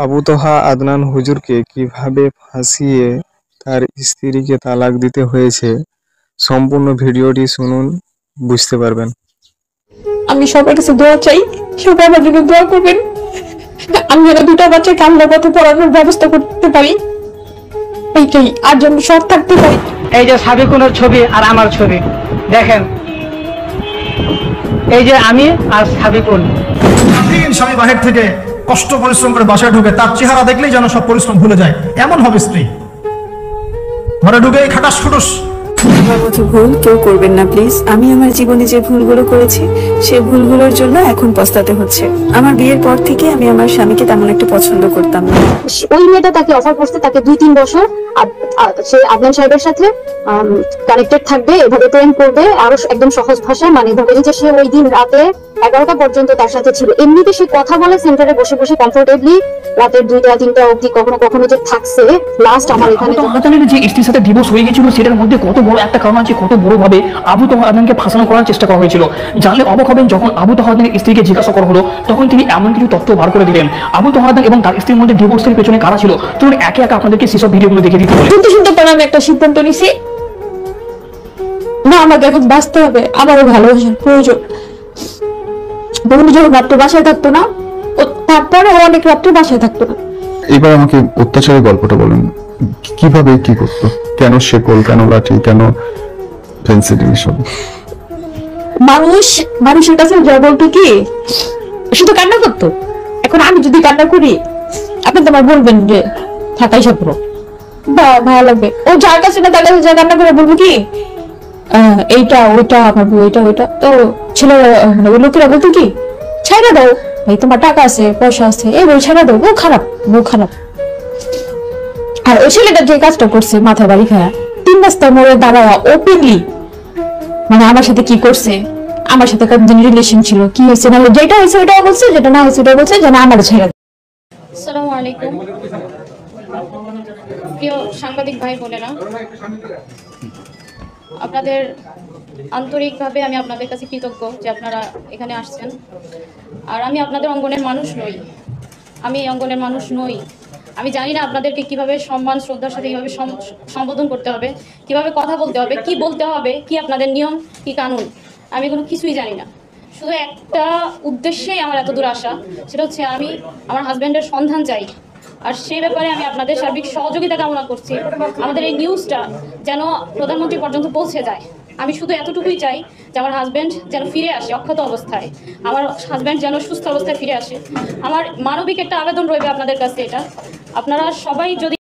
আবু তোহা আদনান হুজুরকে কিভাবে ফাঁসিয়ে তার স্ত্রীকে তালাক দিতে হয়েছে, সম্পূর্ণ ভিডিওটি শুনুন, বুঝতে পারবেন। আমি সবার কাছে দোয়া চাই, সবাই আমার জন্য দোয়া করবেন। আমি যেন দুটা বাচ্চাকে আল্লাহর পথে পড়ানোর ব্যবস্থা করতে পারি, এইটাই। আর যেন সৎ থাকতে পারি। এই যে সাবিকুনের ছবি আর আমার ছবি দেখেন, এই যে আমি আর সাবিকুন। স্বামী বাহির থেকে কষ্ট পরিশ্রম করে বাসায় ঢুকে তার চেহারা দেখলেই যেন সব পরিশ্রম ভুলে যায়, এমন হবে স্ত্রী। ঘরে ঢুকে খাটাস খুটুস। আমার মতো ভুল কেউ করবেন না প্লিজ। আমি আমার জীবনে যে ভুলগুলো করেছি সেই ভুলগুলোর জন্য এখন পস্তাতে হচ্ছে। আমার বিয়ের পর থেকে আমি আমার স্বামীকে তেমন একটা পছন্দ করতাম না। ওই মেয়েটা তাকে অফার করতে, তাকে 2-3 বছর সে আদনান সাহেবের সাথে কানেক্টেড থাকবে, এভাবে প্রেম করবে, আরো একদম সহজ ভাষায়, মানে ধরে যে সে ওই দিন রাতে 11টা পর্যন্ত তার সাথে ছিল। এমনিতে সে কথা বলে সেন্টারে বসে বসে কমফোর্টেবলি, রাতের 2টা-3টা অবধি কখনো কখনো যে থাকছে। লাস্ট আমার এখানে যে স্ত্রীর সাথে ডিভোর্স হয়ে গেছিল, সেটার মধ্যে কত বড় একটা কারণ আছে, কত বড় ভাবে আবু তোহা আদনানকে ফাঁসানো করার চেষ্টা করা হয়েছিল। জানলে অবাক হবেন, যখন আবু তোহা আদনানের স্ত্রীকে জিজ্ঞাসা করা হলো, তখন তিনি এমন কিছু তথ্য বার করে দিলেন। আবু তোহা আদনান এবং তার স্ত্রীর মধ্যে ডিভোর্সের পেছনে কারা ছিল, চলুন একে একে আপনাদেরকে সেসব ভিডিওগুলো দেখে দিতে হবে। শুনতে পরে আমি একটা সিদ্ধান্ত নিছি, না আমাকে এখন বাঁচতে হবে, আমারও ভালোবাসার প্রয়োজন। বন্ধু যখন রাত্রে বাসায় থাকতো না, তারপরে অনেক রাত্রে বাসায় থাকতো না। এবার আমাকে অত্যাচারের গল্পটা বলেন, কিভাবে কি করতো, কেন শেকল, কেন লাঠি, কেন পেন্সিল, এসব। মানুষের কাছে যা বলতো কি, শুধু কান্না করতো। এখন আমি যদি কান্না করি, আপনি তোমার বলবেন যে থাকাই সব বা ভালো লাগবে। ও যার কাছে না তার কাছে যা কান্না করে বলবো কি, এইটা ওইটা আমার বউ, এটা ওইটা। তো ছেলেরা মানে ওই লোকেরা বলতো কি, ছাইড়া দাও ভাই, তোমার টাকা আছে, পয়সা আছে, এই বই ছাইড়া দাও, বউ খারাপ, বউ খারাপ। আর ওই ছেলেটা যে কাজটা করছে, মাথা বাড়ি খায়া 3 রাস্তার মোড়ে দাঁড়ায়া ওপেনলি, মানে আমার সাথে কি করছে, আমার সাথে কতদিন রিলেশন ছিল, কি হয়েছে না হয়েছে, যেটা হয়েছে ওটাও বলছে, যেটা না হয়েছে ওটাও বলছে, যেন আমার ছেড়ে। আসসালামু আলাইকুম প্রিয় সাংবাদিক ভাই বোনেরা, আপনাদের আন্তরিকভাবে আমি আপনাদের কাছে কৃতজ্ঞ যে আপনারা এখানে আসছেন। আর আমি আপনাদের অঙ্গনের মানুষ নই, আমি এই অঙ্গনের মানুষ নই। আমি জানি না আপনাদেরকে কিভাবে সম্মান শ্রদ্ধার সাথে কিভাবে সম্বোধন করতে হবে, কিভাবে কথা বলতে হবে, কি বলতে হবে, কি আপনাদের নিয়ম, কি কানুন, আমি কোনো কিছুই জানি না। শুধু একটা উদ্দেশ্যেই আমার এত দূর আসা, সেটা হচ্ছে আমি আমার হাজব্যান্ডের সন্ধান চাই। আর সেই ব্যাপারে আমি আপনাদের সার্বিক সহযোগিতা কামনা করছি। আমাদের এই নিউজটা যেন প্রধানমন্ত্রী পর্যন্ত পৌঁছে যায়। আমি শুধু এতটুকুই চাই যে আমার হাজব্যান্ড যেন ফিরে আসে অক্ষত অবস্থায়, আমার হাজব্যান্ড যেন সুস্থ অবস্থায় ফিরে আসে। আমার মানবিক একটা আবেদন রইবে আপনাদের কাছে, এটা আপনারা সবাই যদি